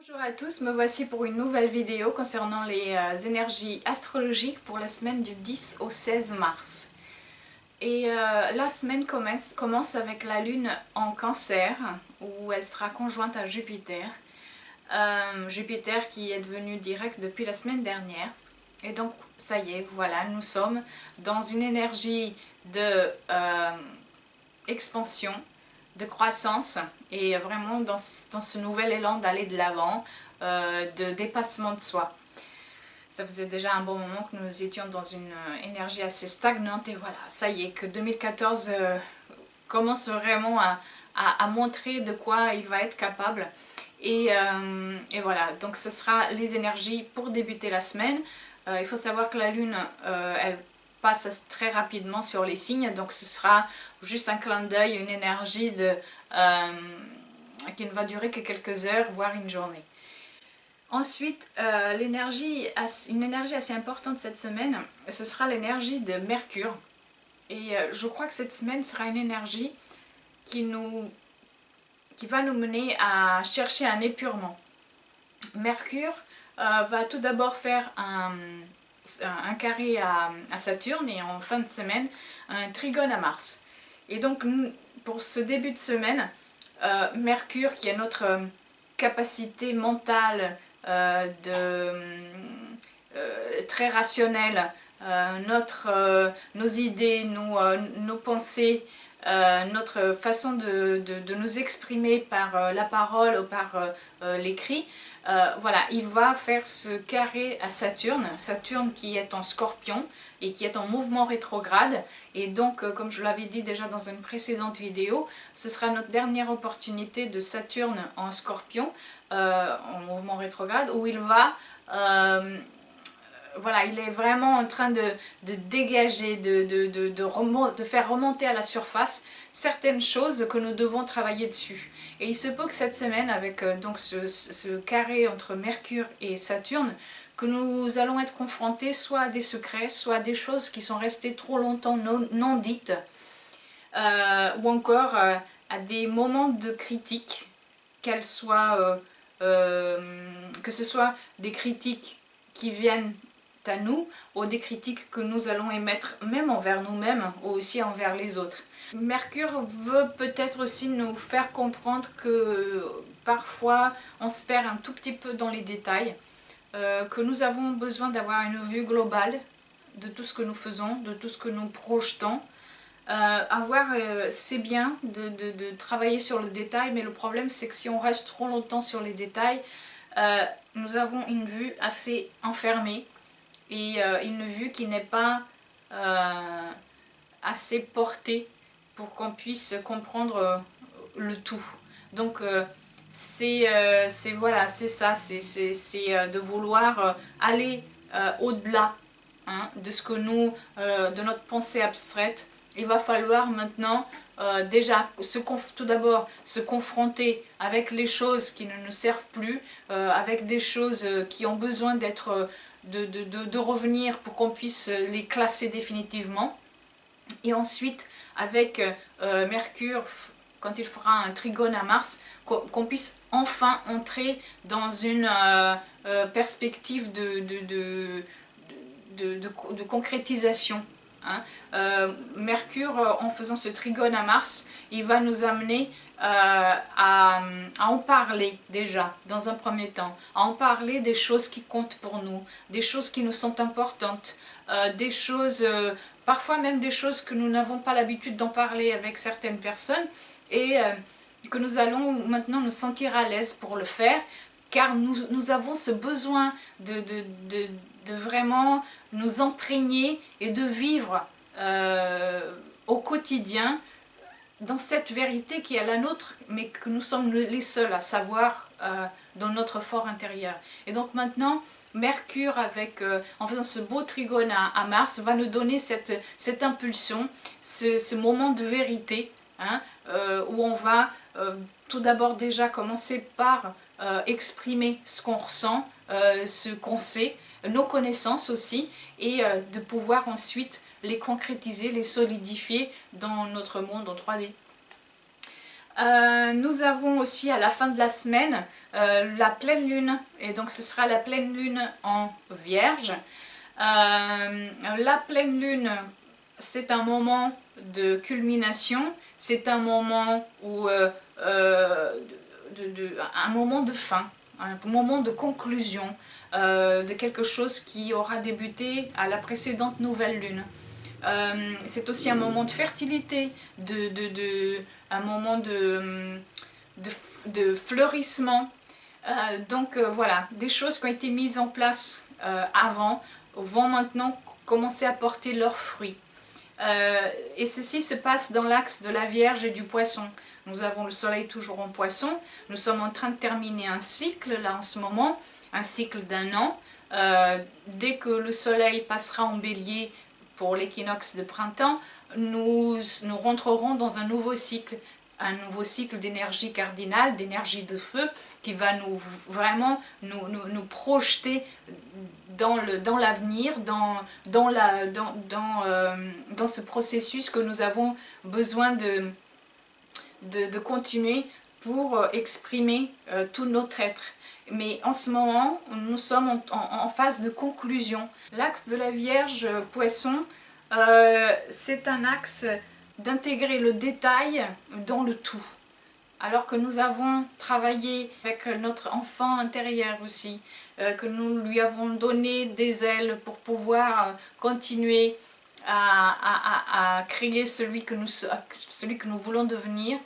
Bonjour à tous, me voici pour une nouvelle vidéo concernant les énergies astrologiques pour la semaine du 10 au 16 mars. Et la semaine commence avec la lune en cancer, où elle sera conjointe à Jupiter. Jupiter qui est devenu direct depuis la semaine dernière. Et donc ça y est, voilà, nous sommes dans une énergie de expansion, de croissance et vraiment dans ce nouvel élan d'aller de l'avant, de dépassement de soi. Ça faisait déjà un bon moment que nous étions dans une énergie assez stagnante et voilà, ça y est, que 2014 commence vraiment à montrer de quoi il va être capable. Et voilà, donc ce sera les énergies pour débuter la semaine. Il faut savoir que la lune, elle passe très rapidement sur les signes, donc ce sera juste un clin d'œil, une énergie qui ne va durer que quelques heures, voire une journée. Ensuite, une énergie assez importante cette semaine, ce sera l'énergie de Mercure. Et je crois que cette semaine sera une énergie qui va nous mener à chercher un épurement. Mercure va tout d'abord faire un carré à Saturne et en fin de semaine un trigone à Mars. Et donc pour ce début de semaine, Mercure qui est notre capacité mentale très rationnelle, nos idées, nos pensées, notre façon de nous exprimer par la parole ou par l'écrit, voilà, il va faire ce carré à Saturne, Saturne qui est en Scorpion et qui est en mouvement rétrograde, et donc comme je l'avais dit déjà dans une précédente vidéo, ce sera notre dernière opportunité de Saturne en Scorpion, en mouvement rétrograde, où il va voilà, il est vraiment en train de dégager, de faire remonter à la surface certaines choses que nous devons travailler dessus. Et il se peut que cette semaine, avec donc ce carré entre Mercure et Saturne, que nous allons être confrontés soit à des secrets, soit à des choses qui sont restées trop longtemps non dites, ou encore à des moments de critique, qu'elles soient, que ce soit des critiques qui viennent à nous, ou des critiques que nous allons émettre même envers nous-mêmes ou aussi envers les autres. Mercure veut peut-être aussi nous faire comprendre que parfois on se perd un tout petit peu dans les détails, que nous avons besoin d'avoir une vue globale de tout ce que nous faisons, de tout ce que nous projetons. C'est bien de travailler sur le détail, mais le problème c'est que si on reste trop longtemps sur les détails, nous avons une vue assez enfermée et une vue qui n'est pas assez portée pour qu'on puisse comprendre le tout. Donc voilà, c'est ça, c'est de vouloir aller au-delà, hein, de ce que de notre pensée abstraite. Il va falloir maintenant déjà tout d'abord se confronter avec les choses qui ne nous servent plus, avec des choses qui ont besoin d'être de revenir pour qu'on puisse les classer définitivement. Et ensuite, avec Mercure, quand il fera un trigone à Mars, qu'on puisse enfin entrer dans une perspective de concrétisation. Hein. Mercure, en faisant ce trigone à Mars, il va nous amener à en parler déjà, dans un premier temps, à en parler des choses qui comptent pour nous, des choses qui nous sont importantes, des choses, parfois même des choses que nous n'avons pas l'habitude d'en parler avec certaines personnes, et que nous allons maintenant nous sentir à l'aise pour le faire, car nous avons ce besoin de vraiment nous imprégner et de vivre au quotidien dans cette vérité qui est la nôtre, mais que nous sommes les seuls à savoir dans notre fort intérieur. Et donc maintenant, Mercure, en faisant ce beau trigone à Mars, va nous donner cette impulsion, ce moment de vérité, hein, où on va tout d'abord déjà commencer par exprimer ce qu'on ressent, ce qu'on sait, nos connaissances aussi, et de pouvoir ensuite les concrétiser, les solidifier dans notre monde en 3D. Nous avons aussi à la fin de la semaine la pleine lune, et donc ce sera la pleine lune en Vierge. La pleine lune, c'est un moment de culmination, c'est un moment où, un moment de fin, un moment de conclusion de quelque chose qui aura débuté à la précédente nouvelle lune. C'est aussi un moment de fertilité, un moment de fleurissement. Voilà, des choses qui ont été mises en place avant vont maintenant commencer à porter leurs fruits. Et ceci se passe dans l'axe de la Vierge et du Poisson. Nous avons le soleil toujours en Poisson, nous sommes en train de terminer un cycle là en ce moment, un cycle d'1 an. Dès que le soleil passera en Bélier pour l'équinoxe de printemps, nous rentrerons dans un nouveau cycle d'énergie cardinale, d'énergie de feu, qui va vraiment nous projeter dans l'avenir, dans ce processus que nous avons besoin de continuer pour exprimer tout notre être. Mais en ce moment, nous sommes en phase de conclusion. L'axe de la Vierge Poisson, c'est un axe d'intégrer le détail dans le tout. Alors que nous avons travaillé avec notre enfant intérieur aussi, que nous lui avons donné des ailes pour pouvoir continuer à créer celui que nous voulons devenir.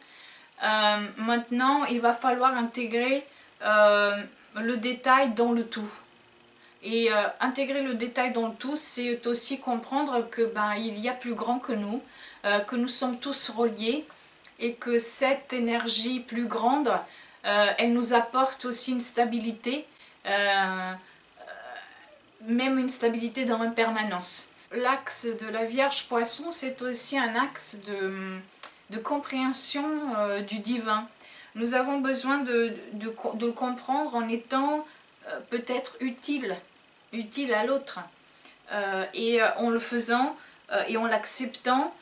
Maintenant, il va falloir intégrer le détail dans le tout. Et intégrer le détail dans le tout, c'est aussi comprendre que il y a plus grand que nous sommes tous reliés, et que cette énergie plus grande, elle nous apporte aussi une stabilité, même une stabilité dans l'impermanence. L'axe de la Vierge Poisson, c'est aussi un axe de compréhension du divin. Nous avons besoin de le comprendre en étant peut-être utile à l'autre. Et en le faisant et en l'acceptant,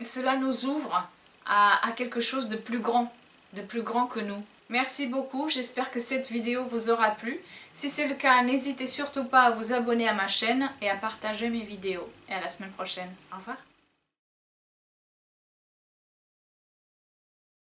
cela nous ouvre à quelque chose de plus grand que nous. Merci beaucoup, j'espère que cette vidéo vous aura plu. Si c'est le cas, n'hésitez surtout pas à vous abonner à ma chaîne et à partager mes vidéos. Et à la semaine prochaine. Au revoir.